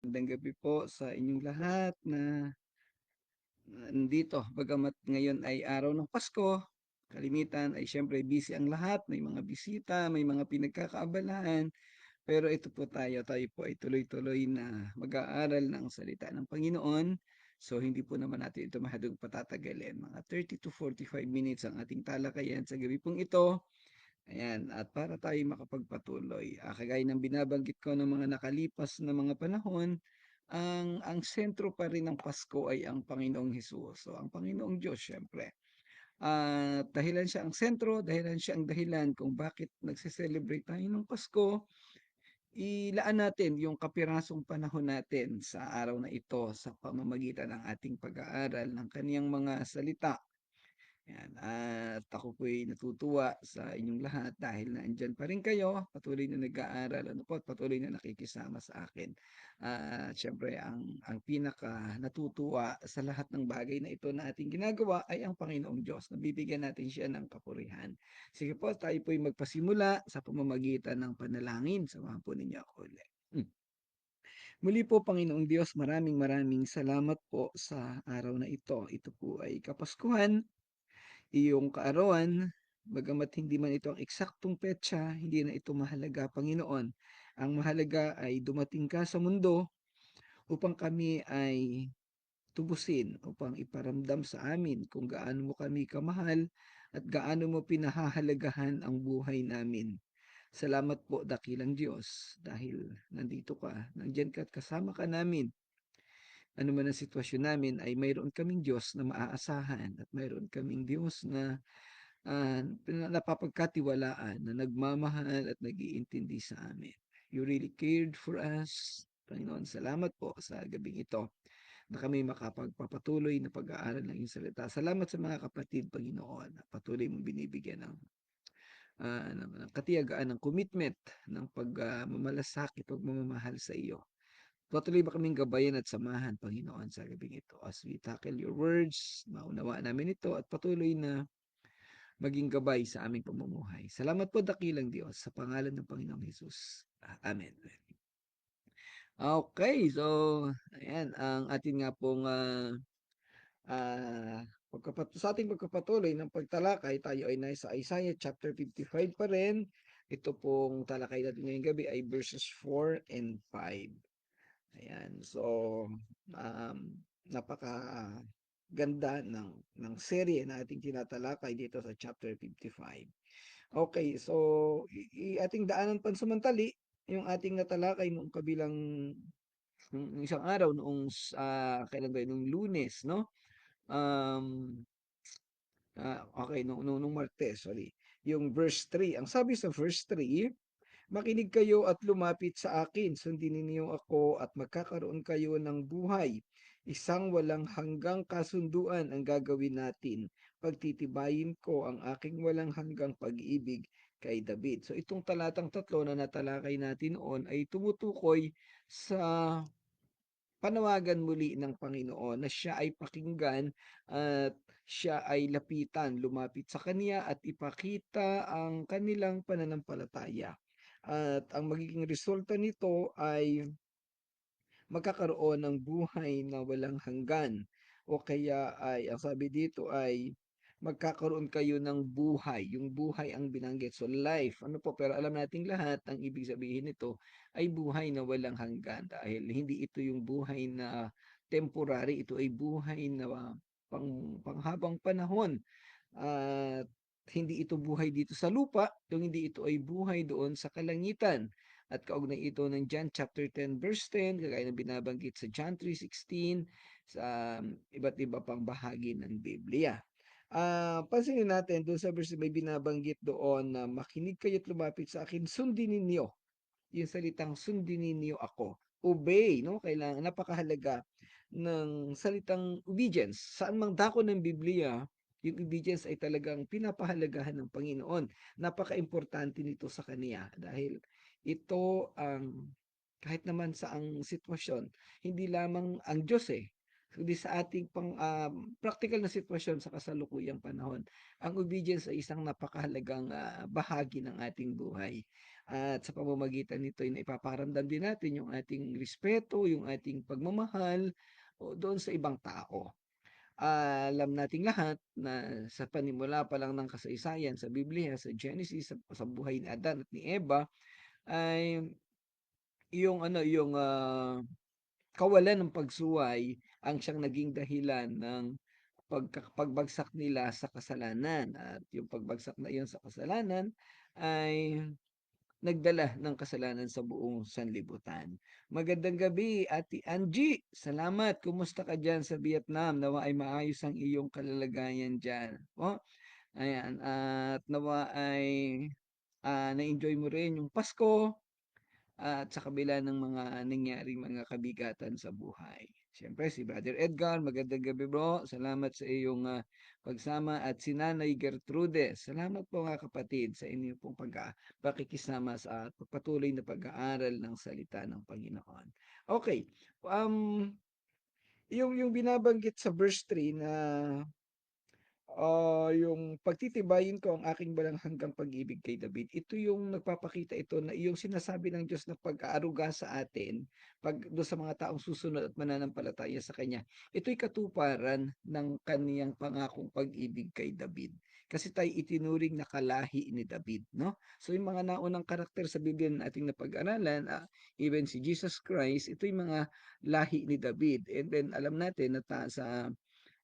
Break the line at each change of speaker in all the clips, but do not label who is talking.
Magandang gabi po sa inyong lahat na nandito. Bagamat ngayon ay araw ng Pasko, kalimitan ay siyempre busy ang lahat, may mga bisita, may mga pinagkakaabalahan. Pero ito po tayo po ay tuloy-tuloy na mag-aaral ng salita ng Panginoon. So hindi po naman natin ito masyadong patatagalin. Mga 30 to 45 minutes ang ating talakayan sa gabi pong ito. Ayan, at para tayo makapagpatuloy, kagaya ng binabanggit ko ng mga nakalipas na mga panahon, ang sentro pa rin ng Pasko ay ang Panginoong Hesus. So, ang Panginoong Diyos, syempre. Dahilan siya ang sentro, dahilan siya ang dahilan kung bakit nagse-celebrate tayo ng Pasko. Ilaan natin yung kapirasong panahon natin sa araw na ito sa pamamagitan ng ating pag-aaral ng kaniyang mga salita. Yan, at ako po'y natutuwa sa inyong lahat dahil nandiyan pa rin kayo, patuloy na nag-aaral, ano po, at patuloy na nakikisama sa akin. At siyempre, ang pinaka natutuwa sa lahat ng bagay na ito na ating ginagawa ay ang Panginoong Diyos. Nabibigyan natin siya ng kapurihan. Sige po, tayo po'y magpasimula sa pamamagitan ng panalangin. Samahan po ninyo ako ulit. Muli po, Panginoong Diyos, maraming maraming salamat po sa araw na ito. Ito po ay Kapaskuhan, iyong kaarawan, bagamat hindi man ito ang eksaktong petsa, hindi na ito mahalaga, Panginoon. Ang mahalaga ay dumating ka sa mundo upang kami ay tubusin, upang iparamdam sa amin kung gaano mo kami kamahal at gaano mo pinahahalagahan ang buhay namin. Salamat po, dakilang Diyos, dahil nandito ka, nandiyan ka at kasama ka namin. Ano man ang sitwasyon namin ay mayroon kaming Diyos na maaasahan at mayroon kaming Diyos na napapagkatiwalaan, na nagmamahal at nag-iintindi sa amin. You really cared for us. Panginoon, salamat po sa gabing ito na kami makapagpapatuloy na pag-aaral ng iyong salita. Salamat sa mga kapatid, Panginoon, na patuloy mong binibigyan ng katiyagaan, ng commitment, ng pagmamalasakit, pagmamahal sa iyo. Patuloy ba kaming gabayan at samahan, Panginoon, sa gabing ito as we tackle your words, maunawaan namin ito at patuloy na maging gabay sa aming pamumuhay. Salamat po, dakilang Diyos, sa pangalan ng Panginoong Hesus. Amen. Okay, so ayan ang atin nga pong sa ating pagpapatuloy ng pagtalakay, tayo ay nasa Isaiah chapter 55 pa rin. Ito pong talakay natin ngayong gabi ay verses 4 and 5. Ayan, so um, napaka ganda ng serye na ating tinatalakay dito sa chapter 55. Okay, so ating daanan pansamantali yung ating natalakay noong kabilang nung isang araw noong kailan ba yun? Nung Lunes, no? Um, okay, nung Martes, sorry. Yung verse 3. Ang sabi sa verse 3, makinig kayo at lumapit sa akin, sundin ninyo ako at magkakaroon kayo ng buhay. Isang walang hanggang kasunduan ang gagawin natin. Pagtitibayin ko ang aking walang hanggang pag-ibig kay David. So itong talatang 3 na natalakay natin noon ay tumutukoy sa panawagan muli ng Panginoon na siya ay pakinggan at siya ay lapitan, lumapit sa kanya at ipakita ang kanilang pananampalataya. At ang magiging resulta nito ay magkakaroon ng buhay na walang hanggan. O kaya ay, ang sabi dito ay, magkakaroon kayo ng buhay. Yung buhay ang binanggit. So, life. Ano po, pero alam nating lahat, ang ibig sabihin nito ay buhay na walang hanggan. Dahil hindi ito yung buhay na temporary. Ito ay buhay na panghabang panahon. At hindi ito buhay dito sa lupa, kung hindi ito ay buhay doon sa kalangitan. At kaugnay ito ng John chapter 10 verse 10, kagaya ng binabanggit sa John 3:16, sa iba't iba pang bahagi ng Biblia. Pansinin natin doon sa verse may binabanggit doon na makinig kayo at lumapit sa akin, sundin ninyo. Yung salitang sundin ninyo ako. Obey, no? Kailangan, napakahalaga ng salitang obedience. Saan mang dako ng Biblia, yung obedience ay talagang pinapahalagahan ng Panginoon. Napaka-importante nito sa Kanya dahil ito ang kahit naman sa ang sitwasyon, hindi lamang ang Diyos kundi sa ating praktikal na sitwasyon sa kasalukuyang panahon. Ang obedience ay isang napakahalagang bahagi ng ating buhay. At sa pamamagitan nito ay naipaparamdam din natin yung ating respeto, yung ating pagmamahal doon sa ibang tao. Alam nating lahat na sa panimula pa lang ng kasaysayan sa Biblia, sa Genesis, sa buhay ni Adan at ni Eva, ay yung kawalan ng pagsuway ang siyang naging dahilan ng pagbagsak nila sa kasalanan, at yung pagbagsak na iyon sa kasalanan ay nagdala ng kasalanan sa buong sanlibutan. Magandang gabi, Ate Angie. Salamat. Kumusta ka diyan sa Vietnam? Nawa ay maayos ang iyong kalalagayan diyan. Ayan, at nawa ay na-enjoy mo rin yung Pasko at sa kabila ng mga nangyaring mga kabigatan sa buhay. Siyempre si Brother Edgar, magandang gabi bro. Salamat sa iyong pagsama, at si Nanay Gertrude. Salamat po mga kapatid sa inyong pong pakikisama sa patuloy na pag-aaral ng salita ng Panginoon. Okay, um, yung binabanggit sa verse 3 na yung pagtitibayin ko ang aking walang hanggang pag-ibig kay David, ito yung nagpapakita ito na yung sinasabi ng Diyos na pag-aaruga sa atin, doon sa mga taong susunod at mananampalataya sa Kanya, ito'y katuparan ng kaniyang pangakong pag-ibig kay David. Kasi tayo itinuring na kalahi ni David, no? So yung mga naunang karakter sa Biblia na ating napag-aralan, even si Jesus Christ, ito'y mga lahi ni David. And then alam natin na sa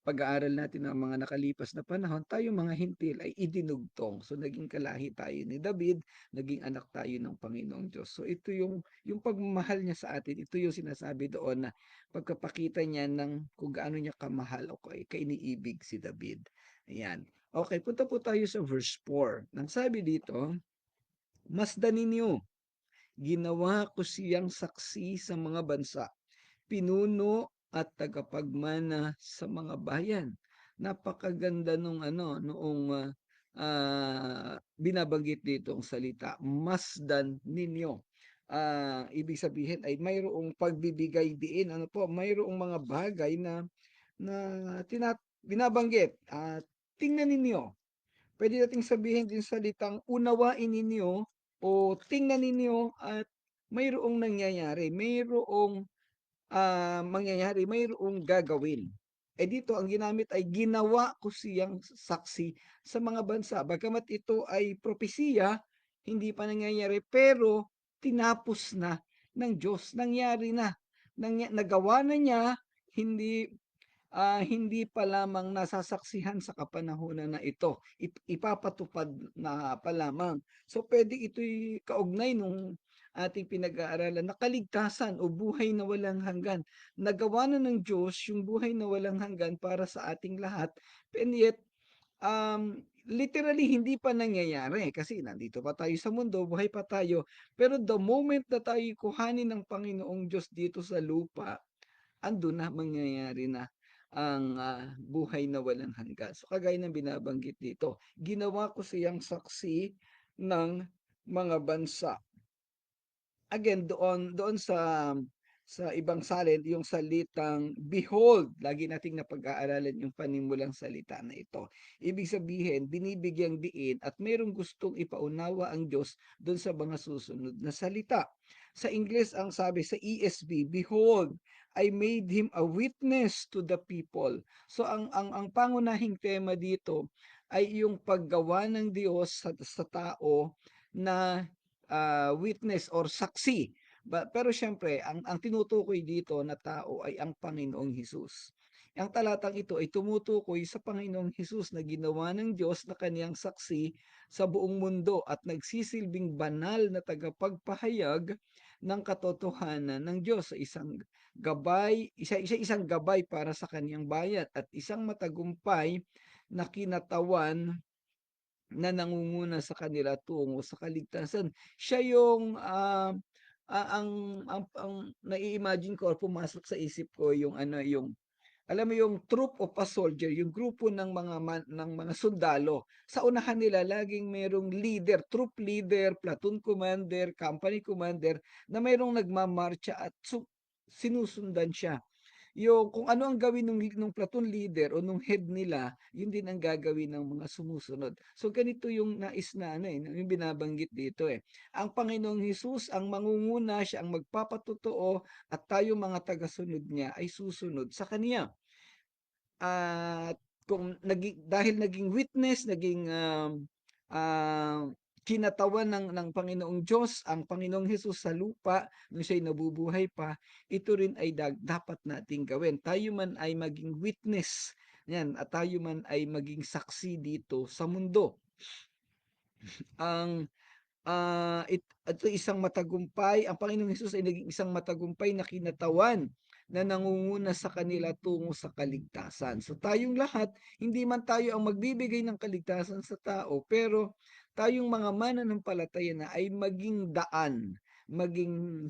pag-aaral natin ng mga nakalipas na panahon, tayo mga hintil ay idinugtong. So naging kalahi tayo ni David, naging anak tayo ng Panginoong Diyos. So ito yung pagmamahal niya sa atin, ito yung sinasabi doon na pagkapakita niya ng kung gaano niya kamahal o kainiibig si David. Ayan. Okay, punta po tayo sa verse 4. Nang sabi dito, masdan ninyo, ginawa ko siyang saksi sa mga bansa, pinuno at tagapagmana sa mga bayan. Napakaganda nung noong binabanggit dito ang salita, masdan ninyo. Ibig sabihin ay mayroong pagbibigay diin, mayroong mga bagay na binabanggit. Tingnan ninyo. Pwede nating sabihin din salitang unawain ninyo o tingnan ninyo at mayroong nangyayari, mayroong mangyayari, mayroong gagawin. Dito ang ginamit ay ginawa ko siyang saksi sa mga bansa. Bagamat ito ay propesiya, hindi pa nangyayari, pero tinapos na ng Diyos. Nangyari na. Nagawa na niya, hindi hindi pa lamang nasasaksihan sa kapanahunan na ito, ipapatupad na pa lamang. So pwede ito'y kaugnay nung ating pinag-aaralan na kaligtasan o buhay na walang hanggan. Nagawa na ng Diyos yung buhay na walang hanggan para sa ating lahat, and yet literally hindi pa nangyayari kasi nandito pa tayo sa mundo, buhay pa tayo. Pero the moment na tayo kuhanin ng Panginoong Diyos dito sa lupa, andun na, mangyayari na ang buhay na walang hanggan. So kagaya ng binabanggit dito, ginawa ko siyang saksi ng mga bansa. Again, doon sa ibang salin, yung salitang behold, lagi nating napag-aaralan yung panimulang salita na ito. Ibig sabihin, binibigyang diin at mayroong gustong ipaunawa ang Diyos doon sa mga susunod na salita. Sa Ingles, ang sabi sa ESV, behold, I made him a witness to the people. So ang pangunahing tema dito ay yung paggawa ng Diyos sa tao na witness or saksi. Pero siyempre, ang tinutukoy dito na tao ay ang Panginoong Hesus. Ang talatang ito ay tumutukoy sa Panginoong Hesus na ginawa ng Diyos na kaniyang saksi sa buong mundo at nagsisilbing banal na tagapagpahayag ng katotohanan ng Diyos sa isang gabay para sa kaniyang bayan at isang matagumpay na kinatawan na nangunguna sa kanila tungo sa kaligtasan. Siya yung ang nai-imagine ko or pumasok sa isip ko yung alam mo yung troop of a soldier, yung grupo ng mga sundalo. Sa unahan nila laging merong leader, troop leader, platoon commander, company commander na mayroong nagmamarcha at sinusundan siya. yung kung ano ang gawin nung platoon leader o nung head nila, yun din ang gagawin ng mga sumusunod. So ganito yung nais na ano, yung binabanggit dito, eh. Ang Panginoong Hesus ang mangunguna, siya ang magpapatotoo at tayo mga tagasunod niya ay susunod sa kanya. At kung dahil naging witness, naging, ah, kinatawan ng Panginoong Diyos ang Panginoong Hesus sa lupa nung siya'y nabubuhay pa, ito rin ay dapat nating gawin. Tayo man ay maging witness, 'yan, at tayo man ay maging saksi dito sa mundo. Ang ito isang matagumpay, ang Panginoong Hesus ay naging isang matagumpay na kinatawan na nangunguna sa kanila tungo sa kaligtasan. So tayong lahat, hindi man tayo ang magbibigay ng kaligtasan sa tao, pero tayong mga mananampalataya na ay maging daan, maging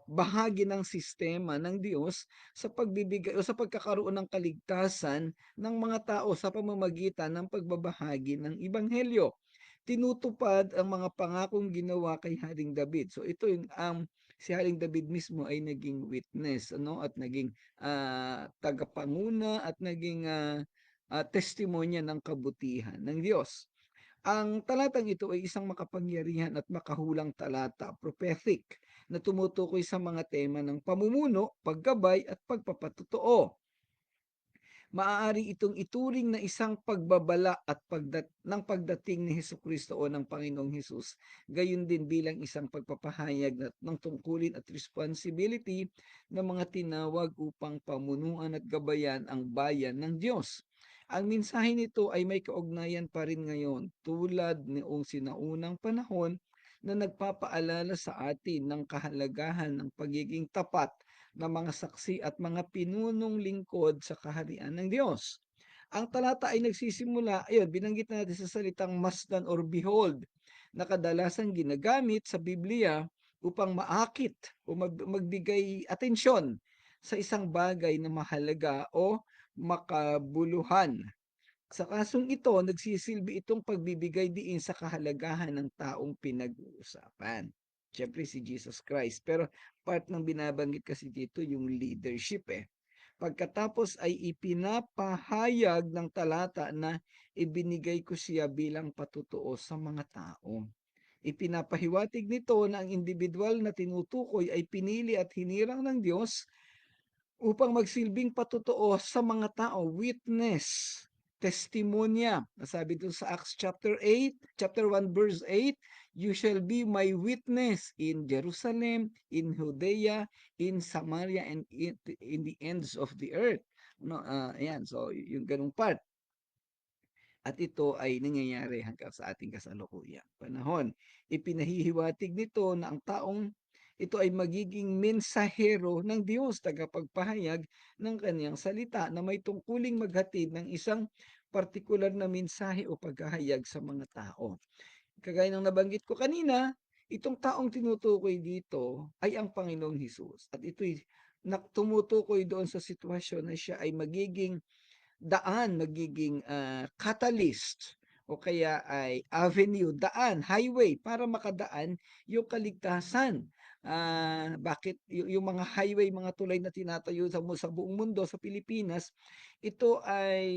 bahagi ng sistema ng Diyos sa pagbibigay o sa pagkakaroon ng kaligtasan ng mga tao sa pamamagitan ng pagbabahagi ng ebanghelyo. Tinutupad ang mga pangakong ginawa kay Haring David. So ito yung si Haring David mismo ay naging witness, ano, at naging tagapanguna at naging testimonya ng kabutihan ng Diyos. Ang talatang ito ay isang makapangyarihan at makahulang talata, prophetic, na tumutukoy sa mga tema ng pamumuno, paggabay at pagpapatotoo. Maaari itong ituring na isang pagbabala at ng pagdating ni Hesukristo o ng Panginoong Hesus, gayon din bilang isang pagpapahayag ng tungkulin at responsibility ng mga tinawag upang pamunuan at gabayan ang bayan ng Diyos. Ang mensahe nito ay may kaugnayan pa rin ngayon tulad noong sinaunang panahon na nagpapaalala sa atin ng kahalagahan ng pagiging tapat na mga saksi at mga pinunong lingkod sa kaharian ng Diyos. Ang talata ay nagsisimula, ayun, binanggit natin sa salitang masdan or behold, na kadalasan ginagamit sa Biblia upang maakit o magbigay atensyon sa isang bagay na mahalaga o makabuluhan. Sa kasong ito, nagsisilbi itong pagbibigay diin sa kahalagahan ng taong pinag-uusapan. Siyempre si Jesus Christ. Pero part ng binabanggit kasi dito yung leadership, eh. Pagkatapos ay ipinapahayag ng talata na ibinigay ko siya bilang patutuo sa mga tao. Ipinapahiwatig nito na ang individual na tinutukoy ay pinili at hinirang ng Diyos upang magsilbing patotoo sa mga tao, witness, testimonya. Sabi dun sa Acts chapter 1 verse 8, you shall be my witness in Jerusalem, in Judea, in Samaria, and in the ends of the earth. No, ayan, so yung ganung part. At ito ay nangyayari hanggang sa ating kasalukuyang panahon. Ipinahihiwatig nito na ang taong ito ay magiging mensahero ng Diyos, tagapagpahayag ng kaniyang salita na may tungkuling maghatid ng isang partikular na mensahe o paghahayag sa mga tao. Kagaya ng nabanggit ko kanina, itong taong tinutukoy dito ay ang Panginoong Hesus. At ito'y tumutukoy doon sa sitwasyon na siya ay magiging daan, magiging catalyst o kaya ay avenue, daan, highway para makadaan yung kaligtasan. Bakit yung mga highway, mga tulay na tinatayo sa buong mundo, sa Pilipinas, ito ay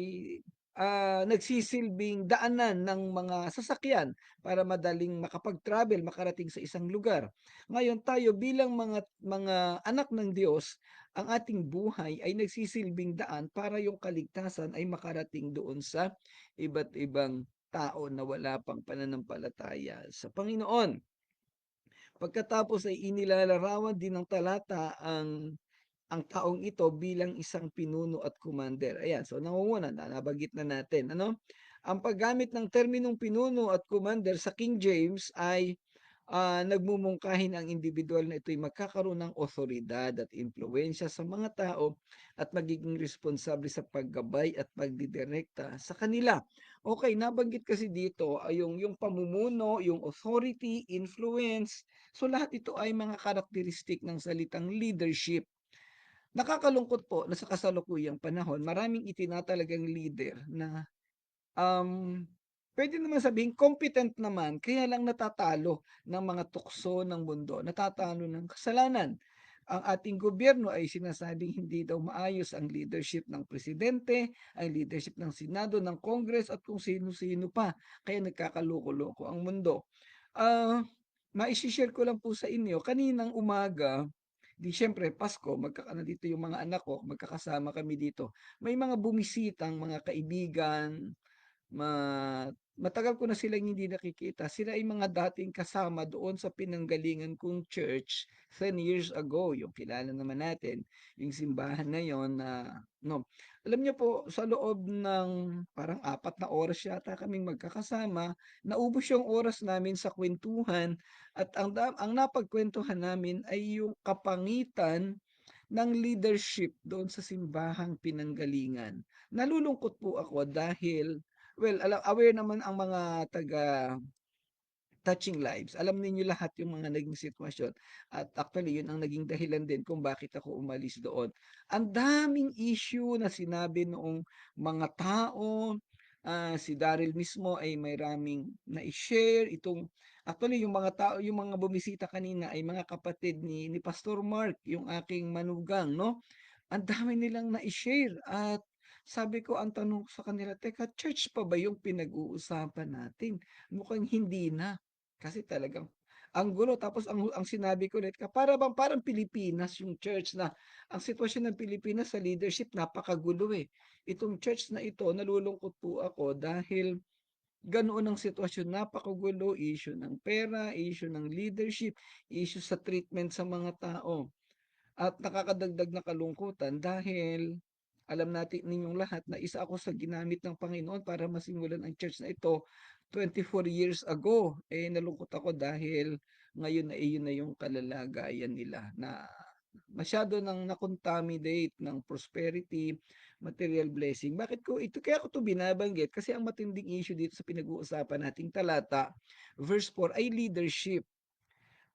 nagsisilbing daanan ng mga sasakyan para madaling makapag-travel, makarating sa isang lugar. Ngayon tayo bilang mga anak ng Diyos, ang ating buhay ay nagsisilbing daan para yung kaligtasan ay makarating doon sa iba't ibang tao na wala pang pananampalataya sa Panginoon. Pagkatapos ay inilalarawan din ng talata ang taong ito bilang isang pinuno at commander. Ayan, so nangunguna, nabanggit na natin. Ano? Ang paggamit ng terminong pinuno at commander sa King James ay nagmumungkahin ang individual na ito'y magkakaroon ng otoridad at impluensya sa mga tao at magiging responsable sa paggabay at pagdidirekta sa kanila. Okay, nabanggit kasi dito ay yung pamumuno, yung authority, influence. So lahat ito ay mga karakteristik ng salitang leadership. Nakakalungkot po na sa kasalukuyang panahon, maraming itinatalagang leader na Um, puwede naman sabihing competent naman kaya lang natatalo ng mga tukso ng mundo, natatalo ng kasalanan. ang ating gobyerno ay sinasabing hindi daw maayos ang leadership ng presidente, ang leadership ng Senado, ng Congress at kung sino-sino pa. Kaya nagkakaloko-loko ang mundo. Ah, mai-shi-share ko lang po sa inyo, kaninang umaga, di siyempre Pasko, nandito yung mga anak ko, magkakasama kami dito. May mga bumisitang mga kaibigan, ma matagal ko na silang hindi nakikita. Sila ay mga dating kasama doon sa pinanggalingan kong church 10 years ago, yung kilala naman natin, yung simbahan na yon na no. Alam niyo po, sa loob ng parang 4 na oras yata kaming magkakasama, naubos yung oras namin sa kwentuhan at ang napagkwentuhan namin ay yung kapangitan ng leadership doon sa simbahang pinanggalingan. Nalulungkot po ako dahil, well, aware naman ang mga taga Touching Lives. Alam ninyo lahat yung mga naging sitwasyon at actually yun ang naging dahilan din kung bakit ako umalis doon. Ang daming issue na sinabi noong mga tao, si Daryl mismo ay may raming na-share itong actually yung mga tao, yung mga bumisita kanina ay mga kapatid ni Pastor Mark, yung aking manugang, no? Ang dami nilang na-share at sabi ko ang tanong ko sa kanila, "Teka, church pa ba yung pinag-uusapan natin? Mukhang hindi na." Kasi talagang ang gulo tapos ang sinabi ko ulit, para bang parang Pilipinas yung church na ang sitwasyon ng Pilipinas sa leadership napakagulo, eh. Itong church na ito nalulungkot po ako dahil ganoon ang sitwasyon, napakagulo, issue ng pera, issue ng leadership, issue sa treatment sa mga tao. At nakakadagdag na kalungkutan dahil alam natin ninyong lahat na isa ako sa ginamit ng Panginoon para masimulan ang church na ito 24 years ago. Eh, nalungkot ako dahil ngayon na iyon na yung kalalagayan nila na masyado nang na-contaminate ng prosperity, material blessing. Bakit ko ito? Kaya ko ito binabanggit kasi ang matinding issue dito sa pinag-uusapan nating talata, verse 4 ay leadership.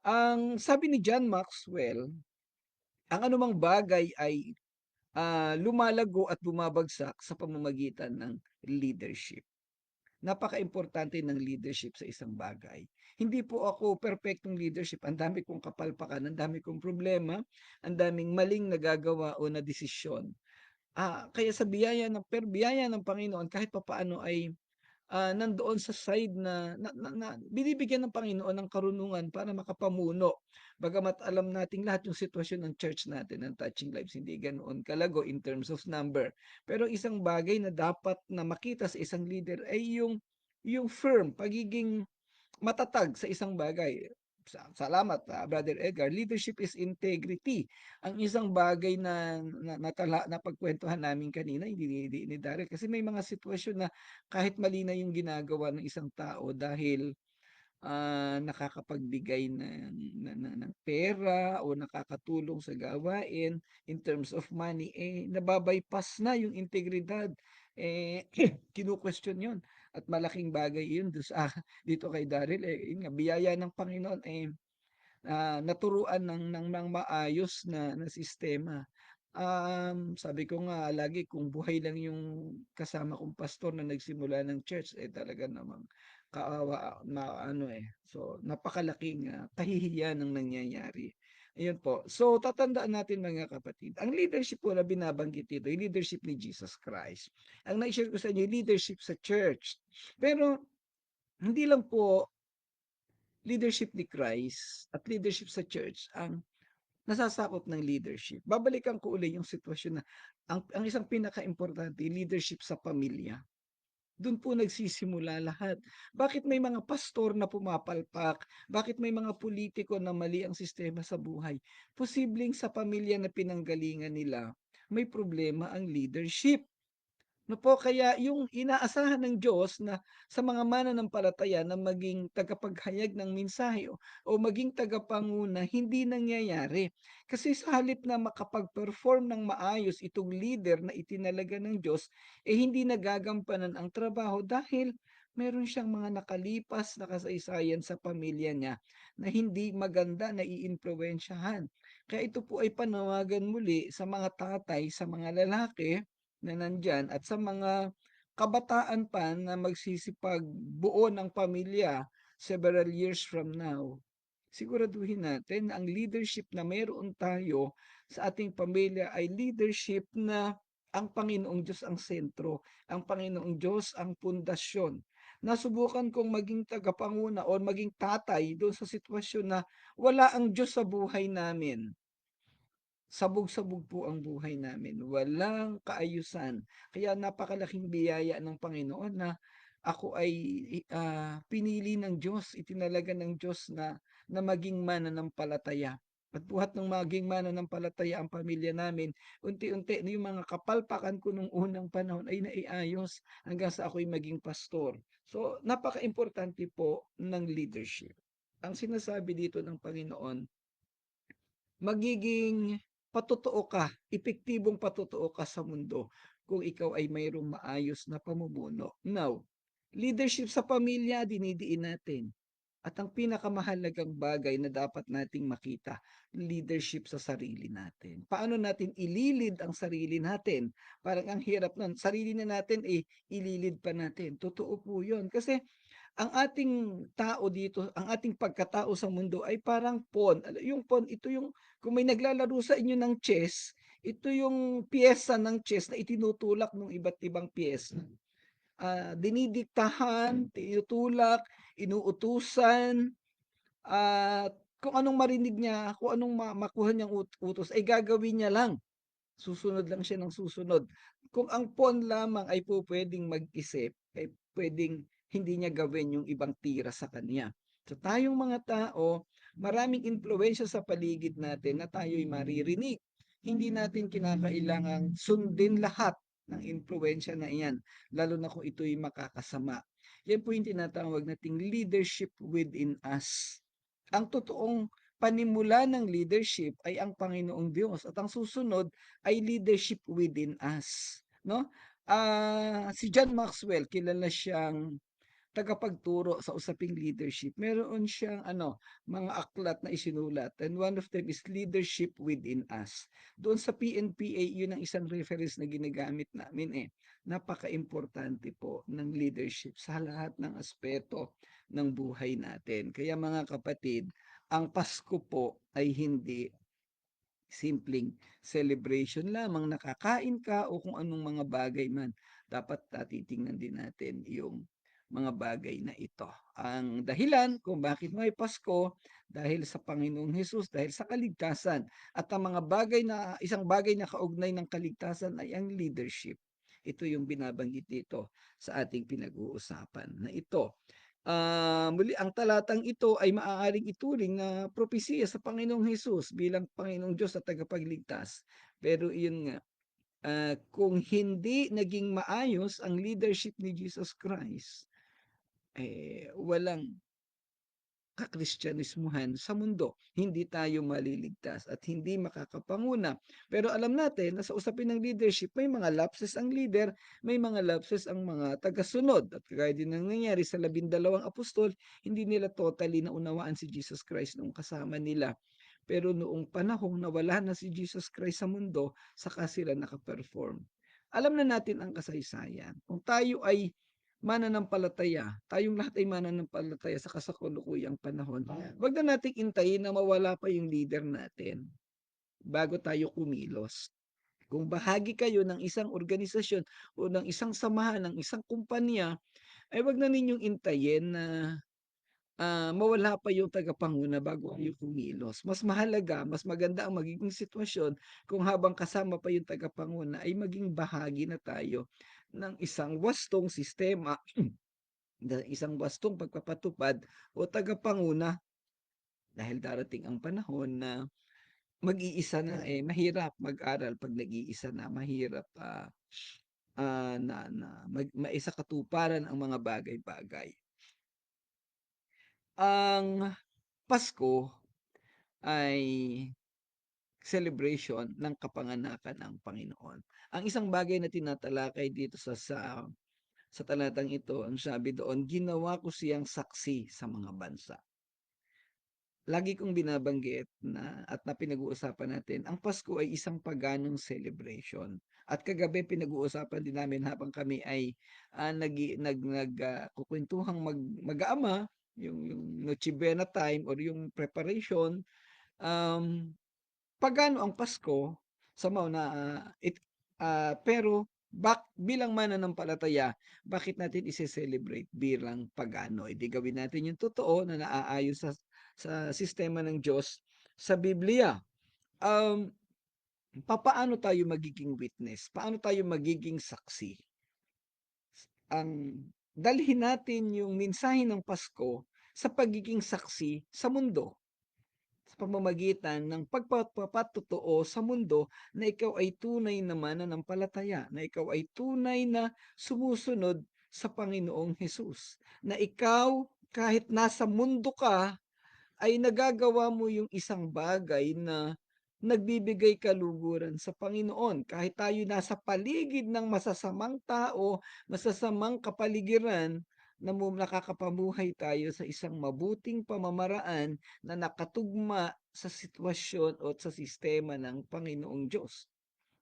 Ang sabi ni John Maxwell, ang anumang bagay ay lumalago at bumabagsak sa pamamagitan ng leadership. Napaka-importante ng leadership sa isang bagay. Hindi po ako perpektong leadership. Ang dami kong kapalpakan, ang dami kong problema, ang daming maling nagagawa o na desisyon. Kaya sa biyaya ng Panginoon kahit papaano ay nandoon sa side na binibigyan ng Panginoon ng karunungan para makapamuno. Bagamat alam nating lahat yung sitwasyon ng church natin, ng Touching Lives, hindi ganoon kalago in terms of number. Pero isang bagay na dapat na makita sa isang leader ay yung firm, pagiging matatag sa isang bagay. Salamat, Brother Edgar. Leadership is integrity. Ang isang bagay na pagkwentuhan namin kanina, hindi ni Daryl, kasi may mga sitwasyon na kahit mali na yung ginagawa ng isang tao dahil nakakapagbigay ng pera o nakakatulong sa gawain in terms of money, eh, nababypass na yung integridad. Eh, kinu-question yun. At malaking bagay yun dito kay Daryl, eh, yun nga, biyaya ng Panginoon, eh, naturuan ng maayos na sistema. Sabi ko nga lagi kung buhay lang yung kasama kong pastor na nagsimula ng church, eh, talaga namang kaawa ano, eh. So, napakalaking, kahihiyan ang nangyayari. Ayun po. So, tatandaan natin mga kapatid, ang leadership po na binabanggit dito, yung leadership ni Jesus Christ. Ang nai-share ko sa inyo, yung leadership sa church. Pero hindi lang po leadership ni Christ at leadership sa church ang nasasakop ng leadership. Babalikan ko uli yung sitwasyon na ang isang pinakaimportante, leadership sa pamilya. Do'n po nagsisimula lahat. Bakit may mga pastor na pumapalpak? Bakit may mga politiko na mali ang sistema sa buhay? Posibleng sa pamilya na pinanggalingan nila, may problema ang leadership. No po, kaya yung inaasahan ng Diyos na sa mga mananampalataya na maging tagapaghayag ng mensahe o maging tagapanguna, hindi nangyayari. Kasi sa halip na makapag-perform ng maayos itong leader na itinalaga ng Diyos, eh hindi nagagampanan ang trabaho dahil meron siyang mga nakalipas na kasaysayan sa pamilya niya na hindi maganda na iimpluwensyahan. Kaya ito po ay panawagan muli sa mga tatay, sa mga lalaki na nandyan at sa mga kabataan pa na magsisipagbuo ng pamilya several years from now. siguraduhin natin na ang leadership na meron tayo sa ating pamilya ay leadership na ang Panginoong Diyos ang sentro, ang Panginoong Diyos ang pundasyon. Nasubukan kong maging tagapanguna o maging tatay doon sa sitwasyon na wala ang Diyos sa buhay namin. Sabog-sabog po ang buhay namin, walang kaayusan. Kaya napakalaking biyaya ng Panginoon na ako ay, pinili ng Diyos, itinalaga ng Diyos na maging mananampalataya. At buhat ng maging mananampalataya ang pamilya namin, unti-unti yung mga kapalpakan ko nung unang panahon ay naiayos hanggang sa ako'y maging pastor. So, napakaimportante po ng leadership. Ang sinasabi dito ng Panginoon, magiging patotoo ka, epektibong patotoo ka sa mundo kung ikaw ay mayroong maayos na pamumuno. Now, leadership sa pamilya, dinidiin natin. At ang pinakamahalagang bagay na dapat nating makita, leadership sa sarili natin. Paano natin ililid ang sarili natin? Parang ang hirap nun. Sarili na natin, ililid pa natin. Totoo po yun. Kasi ang ating tao dito, ang ating pagkatao sa mundo ay parang pawn. Yung pawn, ito yung, kung may naglalaro sa inyo ng chess, ito yung piyesa ng chess na itinutulak ng iba't ibang piyesa. Dinidiktahan, tinutulak, inuutusan, at kung anong marinig niya, kung anong makuha niyang utos, ay gagawin niya lang. Susunod lang siya ng susunod. Kung ang pawn lamang ay po puwedeng mag-isip, ay puwedeng hindi niya gawin yung ibang tira sa kanya. So tayong mga tao, maraming impluwensya sa paligid natin na tayo'y maririnig. Hindi natin kinakailangang sundin lahat ng impluwensya na iyan, lalo na kung ito'y makakasama. Yan po yung tinatawag nating leadership within us. Ang totoong panimula ng leadership ay ang Panginoong Diyos at ang susunod ay leadership within us, no? Si John Maxwell, kilala siyang tagapagturo sa usaping leadership. Meron siyang mga aklat na isinulat, and one of them is leadership within us. Doon sa PNPA, yun ang isang reference na ginagamit namin. Napaka-importante po ng leadership sa lahat ng aspeto ng buhay natin. Kaya mga kapatid, ang Pasko po ay hindi simpleng celebration lamang, nakakain ka o kung anong mga bagay man. Dapat titingnan din natin yung mga bagay na ito. Ang dahilan kung bakit may Pasko, dahil sa Panginoong Hesus, dahil sa kaligtasan. At ang mga bagay na, isang bagay na kaugnay ng kaligtasan ay ang leadership. Ito yung binabanggit dito sa ating pinag-uusapan na ito. Muli ang talatang ito ay maaaring ituring na propesiya sa Panginoong Hesus bilang Panginoong Diyos at tagapagligtas. Pero iyon nga, kung hindi naging maayos ang leadership ni Jesus Christ, walang kakristyanismuhan sa mundo. Hindi tayo maliligtas at hindi makakapanguna. Pero alam natin na sa usapin ng leadership, may mga lapses ang leader, may mga lapses ang mga tagasunod. At kagaya din ng nangyari sa 12 apostol, hindi nila totally naunawaan si Jesus Christ nung kasama nila. Pero noong panahong nawala na si Jesus Christ sa mundo, saka sila nakaperform. Alam na natin ang kasaysayan. Kung tayo ay mananampalataya, tayong lahat ay mananampalataya sa kasakulukuyang panahon, wag na nating intayin na mawala pa yung leader natin bago tayo kumilos. Kung bahagi kayo ng isang organisasyon o ng isang samahan, ng isang kumpanya, ay wag na ninyong intayin na mawala pa yung tagapanguna bago kayo kumilos. Mas mahalaga, mas maganda ang magiging sitwasyon kung habang kasama pa yung tagapanguna ay maging bahagi na tayo ng isang wastong sistema, isang wastong pagpapatupad o tagapanguna, dahil darating ang panahon na mag-iisa na, mahirap mag-aral 'pag nag-iisa na, mahirap, maisakatuparan ang mga bagay-bagay. Ang Pasko ay celebration ng kapanganakan ng Panginoon. Ang isang bagay na tinatalakay dito sa talatang ito, ang sabi doon, ginawa ko siyang saksi sa mga bansa. Lagi kong binabanggit na at na pinag-uusapan natin, ang Pasko ay isang paganong celebration. At kagabi pinag-uusapan din namin habang kami ay kukwentuhang mag-aama, yung Noche Buena time or yung preparation, um, pagano ang Pasko sa mauna pero bilang mananampalataya, bakit natin ise-celebrate bilang pagano? Eh, di gawin natin yung totoo na naaayon sa sistema ng Diyos sa Biblia. Um, papaano tayo magiging witness? Paano tayo magiging saksi? Ang dalhin natin yung mensahe ng Pasko sa pagiging saksi sa mundo, sa pamamagitan ng pagpapatotoo sa mundo na ikaw ay tunay na mananampalataya, na ikaw ay tunay na sumusunod sa Panginoong Hesus, na ikaw kahit nasa mundo ka ay nagagawa mo yung isang bagay na nagbibigay kaluguran sa Panginoon. Kahit tayo nasa paligid ng masasamang tao, masasamang kapaligiran, nakakapamuhay tayo sa isang mabuting pamamaraan na nakatugma sa sitwasyon o sa sistema ng Panginoong Diyos.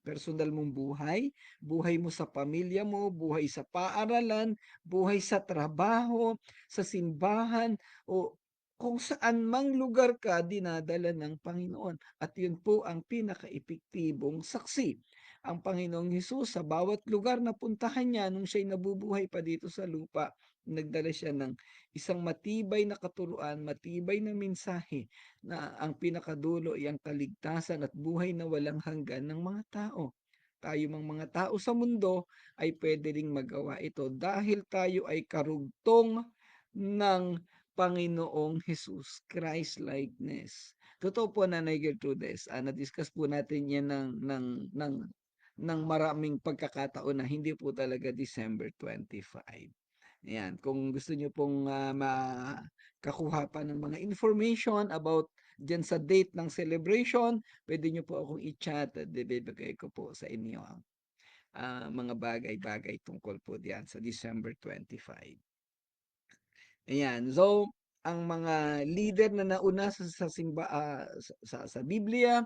Personal mong buhay, buhay mo sa pamilya mo, buhay sa paaralan, buhay sa trabaho, sa simbahan, o kung saan mang lugar ka dinadala ng Panginoon. At yun po ang pinaka-epektibong saksi. Ang Panginoong Hesus sa bawat lugar na puntahan niya nung siya'y nabubuhay pa dito sa lupa, nagdala siya ng isang matibay na katuruan, matibay na mensahe na ang pinakadulo ay ang kaligtasan at buhay na walang hanggan ng mga tao. Tayo mang mga tao sa mundo ay pwede ring magawa ito dahil tayo ay karugtong ng Panginoong Jesus, Christ-likeness. Totoo po, Nanay Gertrudes, na-discuss po natin yan ng maraming pagkakataon na hindi po talaga December 25. Ayan, kung gusto niyo pong makakuha pa ng mga information about diyan sa date ng celebration, pwede niyo po akong i-chat at ibibigay ko po sa inyo ang mga bagay-bagay tungkol po diyan sa December 25. Ayan, so ang mga leader na nauna sa Biblia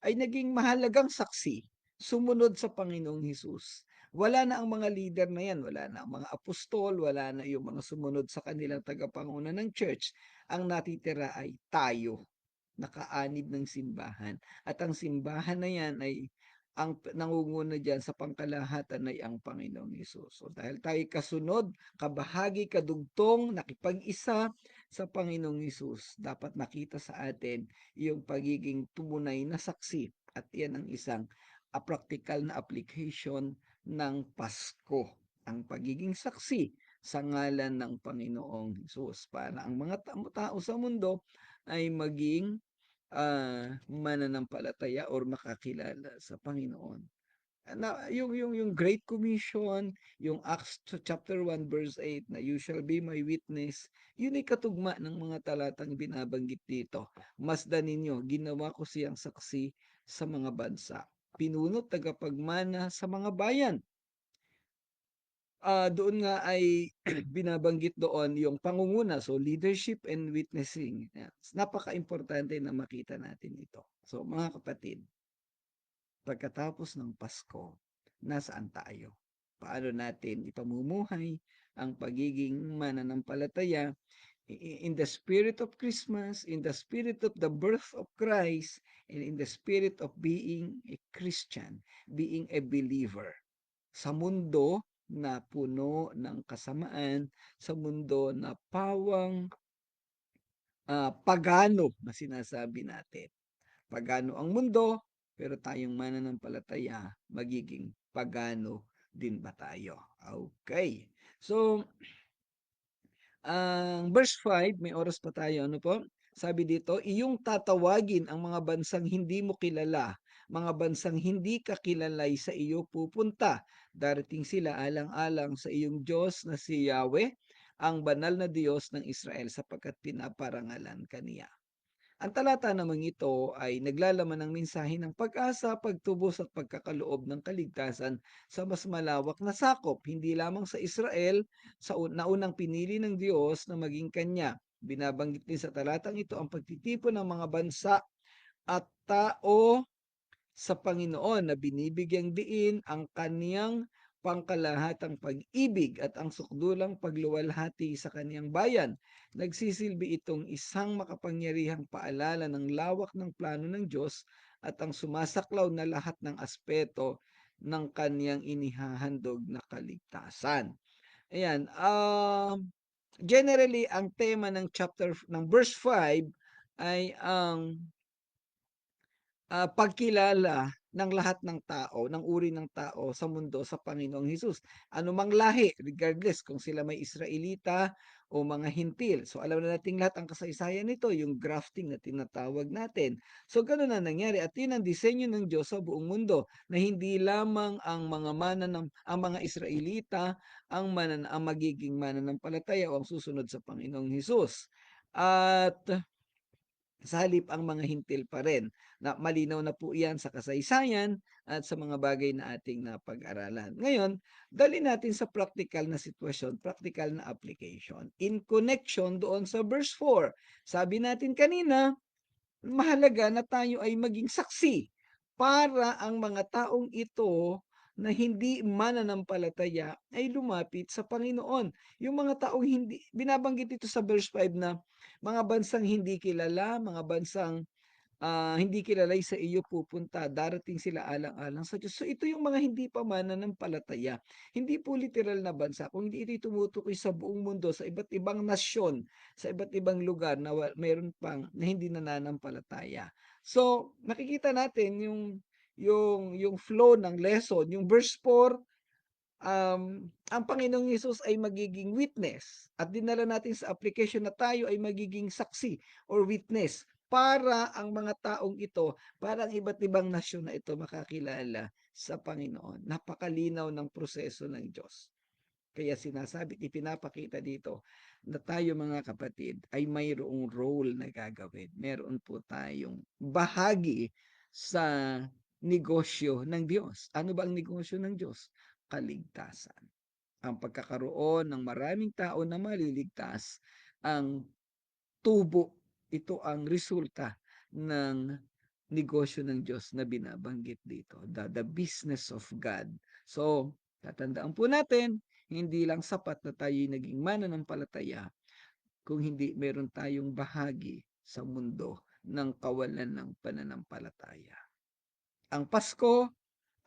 ay naging mahalagang saksi, sumunod sa Panginoong Hesus. Wala na ang mga leader na yan, wala na ang mga apostol, wala na yung mga sumunod sa kanilang tagapanguna ng church. Ang natitira ay tayo, nakaanib ng simbahan. At ang simbahan na yan ay ang nangunguna diyan sa pangkalahatan ay ang Panginoong Hesus. So dahil tayo kasunod, kabahagi, kadugtong, nakipag-isa sa Panginoong Hesus, dapat makita sa atin yung pagiging tunay na saksi. At yan ang isang practical na application ng Pasko. Ang pagiging saksi sa ngalan ng Panginoong Hesus para ang mga tao sa mundo ay maging mananampalataya or makakilala sa Panginoon. Yung Great Commission, yung Acts chapter 1 verse 8 na you shall be my witness, yun ay katugma ng mga talatang binabanggit dito. Masdan ninyo, ginawa ko siyang saksi sa mga bansa. Pinunot tagapagmana sa mga bayan. Doon nga ay binabanggit doon yung pangunguna, so leadership and witnessing. Yan. Napaka-importante na makita natin ito. So mga kapatid, pagkatapos ng Pasko, nasaan tayo? Paano natin ipamumuhay ang pagiging mananampalataya in the spirit of Christmas, in the spirit of the birth of Christ, and in the spirit of being a Christian, being a believer. Sa mundo na puno ng kasamaan, sa mundo na pawang pagano na sinasabi natin. Pagano ang mundo, pero tayong mananampalataya, magiging pagano din ba tayo? Okay. So, ang verse 5, may oras pa tayo, ano po? Sabi dito, iyong tatawagin ang mga bansang hindi mo kilala, mga bansang hindi kakilala sa iyo pupunta. Darating sila alang-alang sa iyong Diyos na si Yahweh, ang banal na Diyos ng Israel sapagkat pinaparangalan kaniya. Ang talata namang ito ay naglalaman ng mensahe ng pag-asa, pagtubos at pagkakaloob ng kaligtasan sa mas malawak na sakop, hindi lamang sa Israel, sa naunang pinili ng Diyos na maging kanya. Binabanggit din sa talatang ito ang pagtitipon ng mga bansa at tao sa Panginoon na binibigyang diin ang kaniyang pangkalahatang pag-ibig at ang sukdulang pagluwalhati sa kaniyang bayan. Nagsisilbi itong isang makapangyarihang paalala ng lawak ng plano ng Diyos at ang sumasaklaw na lahat ng aspeto ng kaniyang inihahandog na kaligtasan. Ayan, generally ang tema ng verse 5 ay ang pagkilala ng lahat ng tao, ng uri ng tao sa mundo sa Panginoong Hesus. Anumang lahi, regardless kung sila may Israelita o mga Hintil. So alam na nating lahat ang kasaysayan nito, yung grafting na tinatawag natin. So gano'n na nangyari at yun ang disenyo ng Diyos sa buong mundo na hindi lamang ang mga ang mga Israelita ang magiging mananampalataya o ang susunod sa Panginoong Hesus. At sa halip ang mga hintil pa rin. Na malinaw na po iyan sa kasaysayan at sa mga bagay na ating napag-aralan. Ngayon, dali natin sa practical na sitwasyon, practical na application. In connection doon sa verse 4, sabi natin kanina, mahalaga na tayo ay maging saksi para ang mga taong ito na hindi mananampalataya ay lumapit sa Panginoon. Yung mga taong hindi, binabanggit dito sa verse 5 na mga bansang hindi kilala, mga bansang hindi kilala sa iyo pupunta, darating sila alang-alang sa Diyos. So ito yung mga hindi pa mananampalataya. Hindi po literal na bansa, kung hindi ito tumutukoy sa buong mundo, sa iba't ibang nasyon, sa iba't ibang lugar na mayroon pang na hindi nananampalataya. So nakikita natin yung flow ng lesson, yung verse 4, ang Panginoong Hesus ay magiging witness at dinala natin sa application na tayo ay magiging saksi or witness para ang mga taong ito, para ang iba't ibang nasyon na ito makakilala sa Panginoon. Napakalinaw ng proseso ng Diyos. Kaya sinasabi, ipinapakita dito na tayo mga kapatid ay mayroong role na gagawin. Meron po tayong bahagi sa negosyo ng Diyos. Ano ba ang negosyo ng Diyos? Kaligtasan. Ang pagkakaroon ng maraming tao na maliligtas ang tubo. Ito ang resulta ng negosyo ng Diyos na binabanggit dito. The business of God. So, tatandaan po natin, hindi lang sapat na tayo naging mananampalataya kung hindi meron tayong bahagi sa mundo ng kawalan ng pananampalataya. Ang Pasko,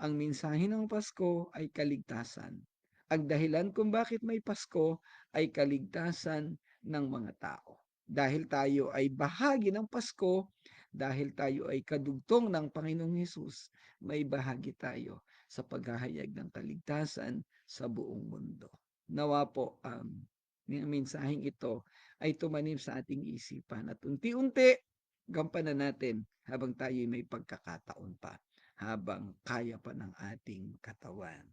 ang mensahe ng Pasko ay kaligtasan. Ang dahilan kung bakit may Pasko ay kaligtasan ng mga tao. Dahil tayo ay bahagi ng Pasko, dahil tayo ay kadugtong ng Panginoong Hesus, may bahagi tayo sa paghahayag ng kaligtasan sa buong mundo. Nawa po ang mensaheng ito ay tumanim sa ating isipan at unti-unti gampanan natin habang tayo may pagkakataon pa, habang kaya pa ng ating katawan.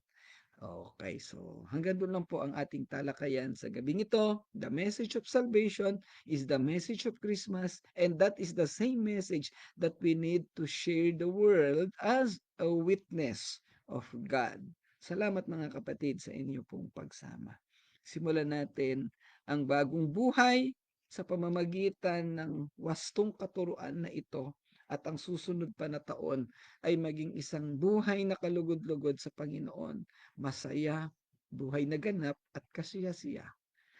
Okay, so hanggang doon lang po ang ating talakayan sa gabing ito. The message of salvation is the message of Christmas, and that is the same message that we need to share the world as a witness of God. Salamat mga kapatid sa inyo pong pagsama. Simulan natin ang bagong buhay sa pamamagitan ng wastong katuruan na ito at ang susunod pa na taon ay maging isang buhay na kalugod-lugod sa Panginoon, masaya, buhay na ganap at kasiya-siya.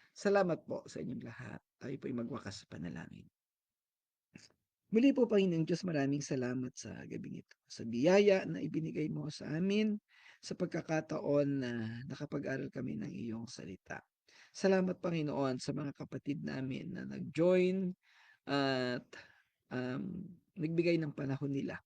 Salamat po sa inyong lahat. Tayo po'y magwakas sa panalangin. Muli po, Panginoong Diyos, maraming salamat sa gabing ito. Sa biyaya na ibinigay mo sa amin, sa pagkakataon na nakapag-aral kami ng iyong salita. Salamat, Panginoon, sa mga kapatid namin na nag-join at nagbigay ng panahon nila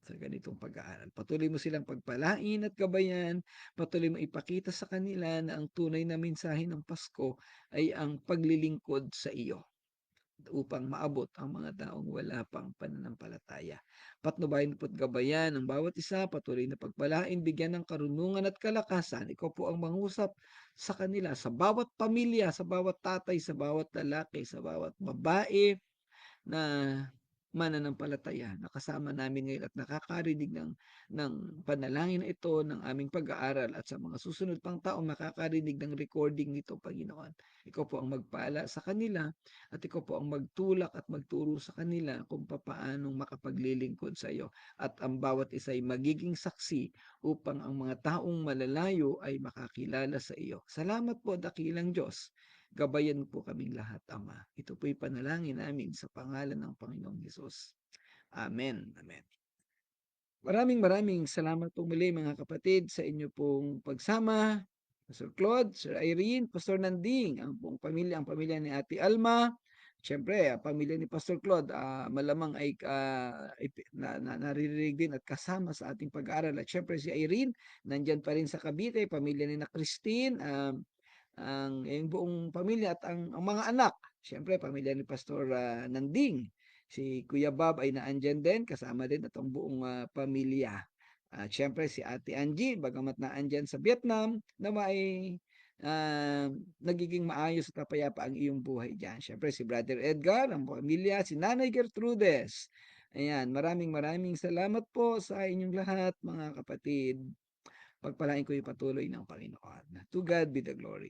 sa ganitong pag-aaral. Patuloy mo silang pagpalain at gabayan, patuloy mo ipakita sa kanila na ang tunay na mensahe ng Pasko ay ang paglilingkod sa iyo upang maabot ang mga taong wala pang pananampalataya. Patnubayan po't gabayan ang bawat isa, patuloy na pagpalain, bigyan ng karunungan at kalakasan. Ikaw po ang mangusap sa kanila, sa bawat pamilya, sa bawat tatay, sa bawat lalaki, sa bawat babae na mananampalataya na kasama namin ngayon at nakakarinig ng panalangin na ito ng aming pag-aaral at sa mga susunod pang taon makakarinig ng recording nito, Panginoon. Ikaw po ang magpala sa kanila at ikaw po ang magtulak at magturo sa kanila kung papaanong makapaglilingkod sa iyo at ang bawat isa ay magiging saksi upang ang mga taong malalayo ay makakilala sa iyo. Salamat po, dakilang Diyos. Gabayan mo po kaming lahat, Ama. Ito po'y panalangin namin sa pangalan ng Panginoong Hesus. Amen. Amen. Maraming maraming salamat po muli mga kapatid sa inyo pong pagsama. Pastor Claude, Sir Irene, Pastor Nanding, ang buong pamilya, ang pamilya ni Ate Alma. Siyempre, ang pamilya ni Pastor Claude, malamang ay naririnig din at kasama sa ating pag-aaral. At siyempre si Irene, nandyan pa rin sa Cavite, pamilya ni na Christine, yung buong pamilya at ang mga anak. Siyempre, pamilya ni Pastor Nanding. Si Kuya Bob ay naandyan din, kasama din at ang buong pamilya. At siyempre, si Ate Angie, bagamat naandyan sa Vietnam, na may nagiging maayos at kapayapa ang iyong buhay dyan. Siyempre, si Brother Edgar, ang pamilya, si Nanay Gertrudes. Ayan, maraming maraming salamat po sa inyong lahat, mga kapatid. Pagpalain ko yung patuloy ng Panginoon. To God be the glory.